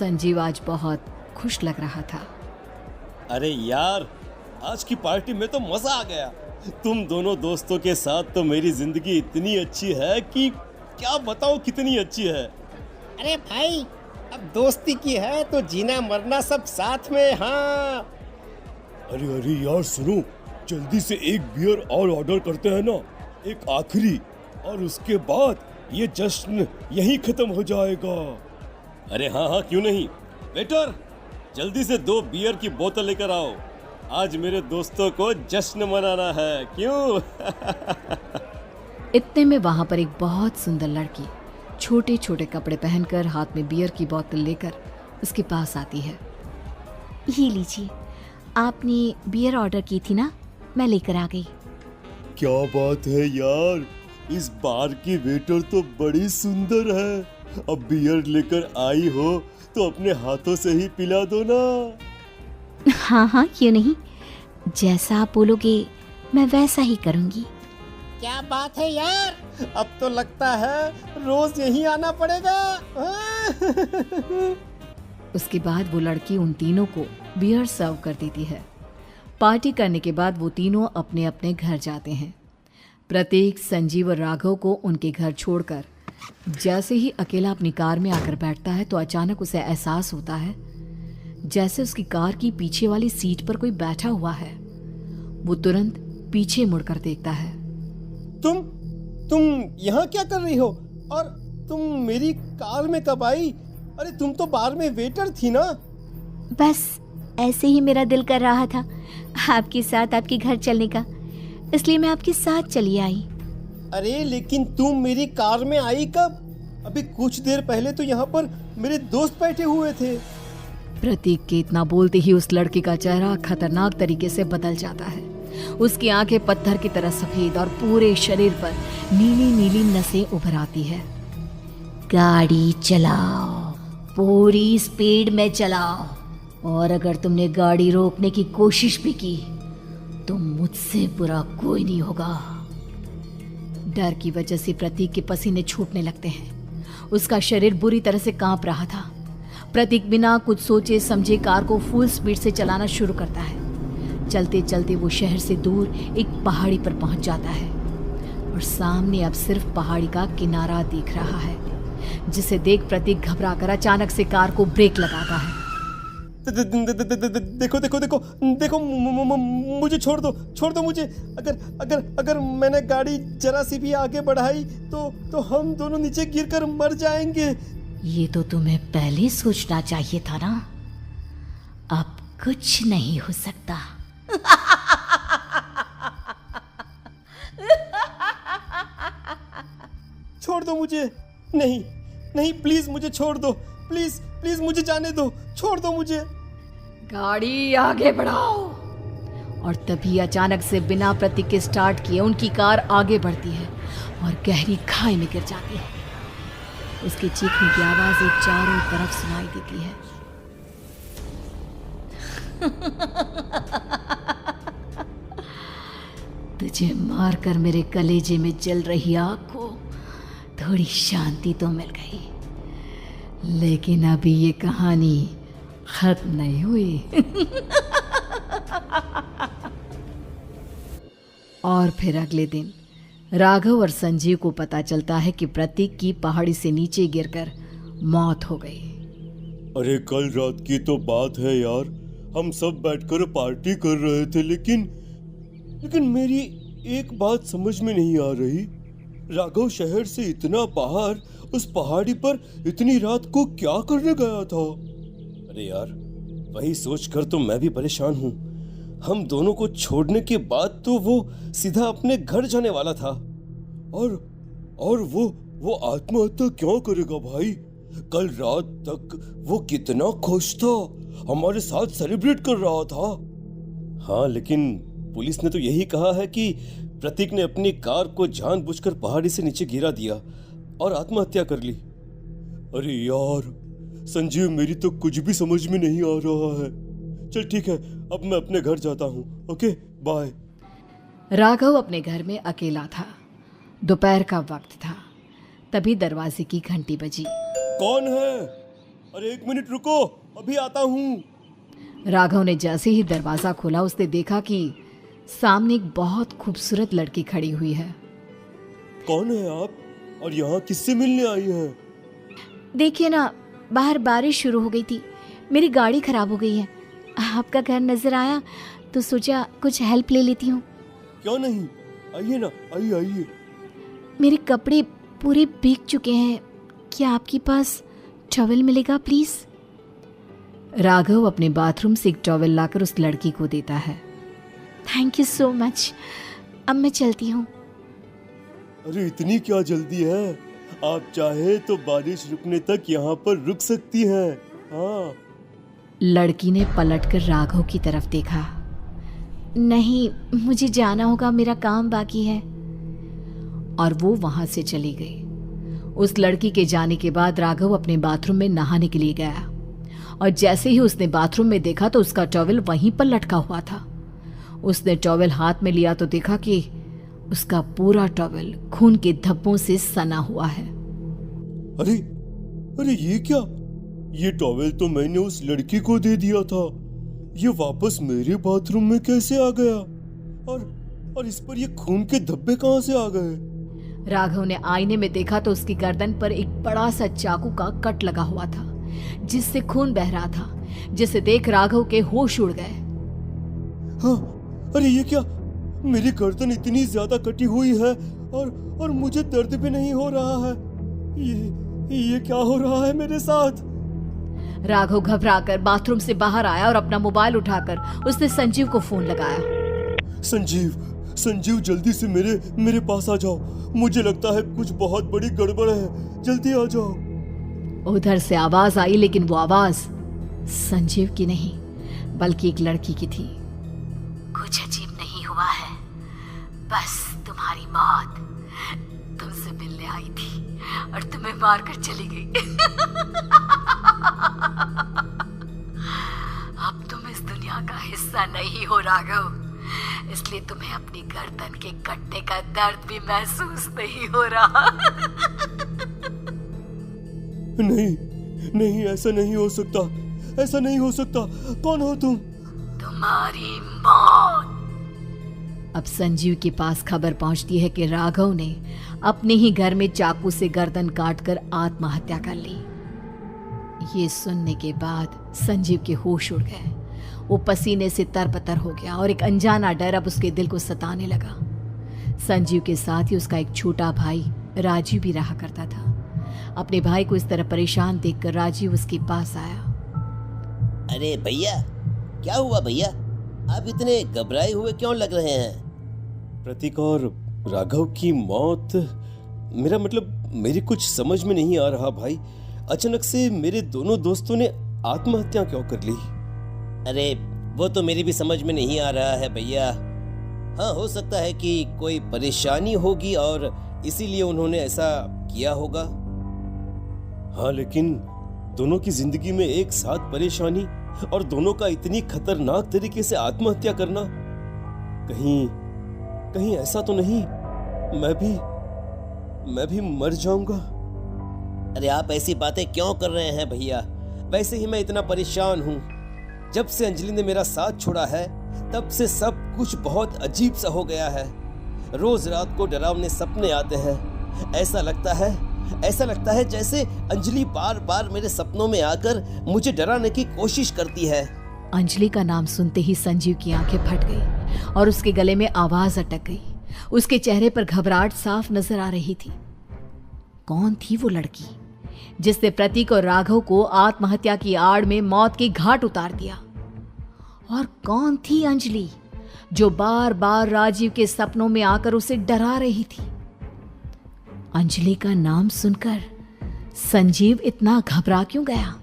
संजीव आज बहुत खुश लग रहा था। अरे यार, आज की पार्टी में तो मजा आ गया। तुम दोनों दोस्तों के साथ तो मेरी जिंदगी इतनी अच्छी है कि क्या बताऊं कितनी अच्छी है। अरे भाई, अब दोस्ती की है तो जीना मरना सब साथ में। हाँ अरे अरे यार सुनो, जल्दी से एक बियर और ऑर्डर करते हैं ना, एक आखिरी, और उसके बाद ये जश्न यहीं खत्म हो जाएगा। अरे हाँ हाँ, क्यों नहीं। वेटर, जल्दी से 2 बियर की बोतल लेकर आओ। आज मेरे दोस्तों को जश्न मनाना है, क्यों? इतने में वहां पर एक बहुत सुंदर लड़की छोटे छोटे कपड़े पहनकर हाथ में बियर की बोतल लेकर उसके पास आती है। ये लीजिए, आपने बियर ऑर्डर की थी ना, मैं लेकर आ गई। क्या बात है यार, इस बार की वेटर तो बड़ी सुंदर है। अब बियर लेकर आई हो तो अपने हाथों से ही पिला दो ना। हाँ हाँ, क्यों नहीं, जैसा आप बोलोगे मैं वैसा ही करूँगी। क्या बात है यार, अब तो लगता है रोज यहीं आना पड़ेगा। उसके बाद वो लड़की उन तीनों को बियर सर्व कर देती है। पार्टी करने के बाद वो तीनों अपने अपने घर जाते हैं। प्रतीक, संजीव और राघव को उनके घर छोड़कर जैसे ही अकेला अपनी कार में आकर बैठता है तो अचानक उसे एहसास होता है जैसे उसकी कार की पीछे वाली सीट पर कोई बैठा हुआ है। वो तुरंत पीछे मुड़कर देखता है। तुम यहाँ क्या कर रही हो? और तुम मेरी कार में कब आई? अरे तुम तो बार में वेटर थी ना। बस ऐसे ही मेरा दिल कर रहा था आपके साथ आपके घर चलने का, इसलिए मैं आपके साथ चली आई। अरे लेकिन तुम मेरी कार में आई कब? अभी कुछ देर पहले तो यहाँ पर मेरे दोस्त बैठे हुए थे। प्रतीक के इतना बोलते ही उस लड़के का चेहरा खतरनाक तरीके से बदल जाता है। उसकी आंखें पत्थर की तरह सफेद और पूरे शरीर पर नीली नीली नसें उभर आती है। गाड़ी चलाओ, पूरी स्पीड में चलाओ, और अगर तुमने गाड़ी रोकने की कोशिश भी की तो मुझसे बुरा कोई नहीं होगा। डर की वजह से प्रतीक के पसीने छूटने लगते हैं। उसका शरीर बुरी तरह से कांप रहा था। प्रतीक बिना कुछ सोचे समझे कार को फुल स्पीड से चलाना शुरू करता है। चलते चलते वो शहर से दूर एक पहाड़ी पर पहुंच जाता है और सामने अब सिर्फ पहाड़ी का किनारा दिख रहा है, जिसे देख प्रतीक घबराकर अचानक से कार को ब्रेक लगाता है। देखो देखो देखो देखो, मुझे छोड़ दो मुझे। अगर मैंने गाड़ी जरा सी भी आगे बढ़ाई तो हम दोनों नीचे गिरकर मर जाएंगे। ये तो तुम्हें पहले सोचना चाहिए था ना। अब कुछ नहीं हो सकता। छोड़ दो मुझे। नहीं प्लीज मुझे छोड़ दो। प्लीज मुझे जाने दो। छोड़ दो मुझे। गाड़ी आगे बढ़ाओ। और तभी अचानक से बिना प्रतीक के स्टार्ट किए उनकी कार आगे बढ़ती है और गहरी खाई में गिर जाती है। उसके चीखने की आवाज एक चारों तरफ सुनाई देती है। तुझे मारकर मेरे कलेजे में जल रही आग को थोड़ी शांति तो मिल गई, लेकिन अभी ये कहानी खत्म नहीं हुई। और फिर अगले दिन राघव और संजीव को पता चलता है कि प्रतीक की पहाड़ी से नीचे गिरकर मौत हो गई। अरे कल रात की तो बात है यार, हम सब बैठकर पार्टी कर रहे थे, लेकिन मेरी एक बात समझ में नहीं आ रही। राघव शहर से इतना बाहर उस पहाड़ी पर इतनी रात को क्या करने गया था? अरे यार, वही सोचकर तो मैं भी परेशान हूँ। हम दोनों को छोड़ने के बाद तो वो सीधा अपने घर जाने वाला था, और वो आत्महत्या क्यों करेगा भाई? कल रात तक वो कितना खुश था, हमारे साथ सेलिब्रेट कर रहा था। हाँ, लेकिन पुलिस ने तो यही कहा है कि प्रतीक ने अपनी कार को जानबूझकर पहाड़ी से नीचे गिरा दिया और आत्महत्या कर ली। अरे यार संजीव, मेरी तो कुछ भी समझ में नहीं आ रहा है। चल ठीक है, अब मैं अपने घर जाता हूँ। Okay, bye. राघव अपने घर में अकेला था। दोपहर का वक्त था। तभी दरवाजे की घंटी बजी। कौन है? अरे 1 मिनट रुको, अभी आता हूँ। राघव ने जैसे ही दरवाजा खोला उसने देखा कि सामने एक बहुत खूबसूरत लड़की खड़ी हुई है। कौन है आप और यहाँ किससे मिलने आई हैं? देखिए ना, बाहर बारिश शुरू हो गई थी, मेरी गाड़ी खराब हो गई है। आपका घर नजर आया तो सोचा कुछ हेल्प ले लेती हूँ। क्यों नहीं, आइए ना, आइए आइए। मेरे कपड़े पूरे भीग चुके हैं, क्या आपके पास टॉवल मिलेगा प्लीज? राघव अपने बाथरूम से एक टॉवल लाकर उस लड़की को देता है। थैंक यू सो मच, अब मैं चलती हूँ। अरे इतनी क्या जल्दी है? आप चाहे तो बारिश रुकने तक यहाँ पर रुक सकती हैं। हाँ। लड़की ने पलटकर राघव की तरफ देखा। नहीं, मुझे जाना होगा, मेरा काम बाकी है। और वो वहां से चली गई। उस लड़की के जाने के बाद राघव अपने बाथरूम में नहाने के लिए गया और जैसे ही उसने बाथरूम में देखा तो उसका टॉवल वहीं पर लटका हुआ था। उसने टॉवल हाथ में लिया तो देखा कि उसका पूरा टॉवल खून के धब्बों से सना हुआ है। अरे अरे ये क्या? ये टॉवेल तो मैंने उस लड़की को दे दिया था। ये वापस मेरे बाथरूम में कैसे आ गया? और इस पर ये खून के धब्बे कहां से आ गए? राघव ने आईने में देखा तो उसकी गर्दन पर एक बड़ा सा चाकू का कट लगा हुआ था जिससे खून बह रहा था, जिसे देख राघव के होश उड़ गए। हाँ, अरे ये क्या? मेरी गर्दन इतनी ज्यादा कटी हुई है और मुझे दर्द भी नहीं हो रहा है। ये क्या हो रहा है मेरे साथ? राघव घबराकर बाथरूम से बाहर आया और अपना मोबाइल उठाकर उसने संजीव को फोन लगाया। संजीव जल्दी से मेरे पास आ जाओ। मुझे लगता है कुछ बहुत बड़ी गड़बड़ है, जल्दी आ जाओ। उधर से आवाज आई, लेकिन वो आवाज संजीव की नहीं बल्कि एक लड़की की थी। कुछ अजीब नहीं हुआ है, बस तुम्हारी मौत तुमसे मिलने आई थी और तुम्हें मारकर चली गई। अब तुम इस दुनिया का हिस्सा नहीं हो राघव, इसलिए तुम्हें अपनी गर्दन के कटने का दर्द भी महसूस नहीं हो रहा। नहीं, ऐसा नहीं हो सकता, ऐसा नहीं हो सकता। कौन हो तुम? तुम्हारी मौत। अब संजीव के पास खबर पहुंचती है कि राघव ने अपने ही घर में चाकू से गर्दन काटकर आत्महत्या कर ली। ये सुनने के बाद संजीव के होश उड़ गए। वो पसीने से तरबतर हो गया और एक अनजाना डर अब उसके दिल को सताने लगा। संजीव के साथ ही उसका एक छोटा भाई राजीव भी रहा करता था। अपने भाई को इस तरह परेशान देखकर राजीव उसके पास आया। अरे भैया, क्या हुआ भैया? आप इतने घबराए हुए क्यों लग रहे हैं? प्रतीक और राघव की मौत, मेरा मतलब मेरी कुछ समझ में नहीं आ रहा भाई। अचानक से मेरे दोनों दोस्तों ने आत्महत्या क्यों कर ली? अरे वो तो मेरी भी समझ में नहीं आ रहा है भैया। हाँ, हो सकता है कि कोई परेशानी होगी और इसीलिए उन्होंने ऐसा किया होगा। हाँ, लेकिन दोनों की जिंदगी में एक साथ परेशानी और दोनों का इतनी खतरनाक तरीके से आत्महत्या करना, कहीं ऐसा तो नहीं मैं भी मर जाऊंगा? अरे आप ऐसी बातें क्यों कर रहे हैं भैया? वैसे ही मैं इतना परेशान हूँ। जब से अंजलि ने मेरा साथ छोड़ा है तब से सब कुछ बहुत अजीब सा हो गया है। रोज रात को डरावने सपने आते हैं। ऐसा लगता है जैसे अंजलि बार बार मेरे सपनों में आकर मुझे डराने की कोशिश करती है। अंजलि का नाम सुनते ही संजीव की आंखें फट गई और उसके गले में आवाज अटक गई। उसके चेहरे पर घबराहट साफ नजर आ रही थी। कौन थी वो लड़की जिसने प्रतीक और राघव को आत्महत्या की आड़ में मौत की घाट उतार दिया? और कौन थी अंजलि जो बार बार राजीव के सपनों में आकर उसे डरा रही थी? अंजलि का नाम सुनकर संजीव इतना घबरा क्यों गया?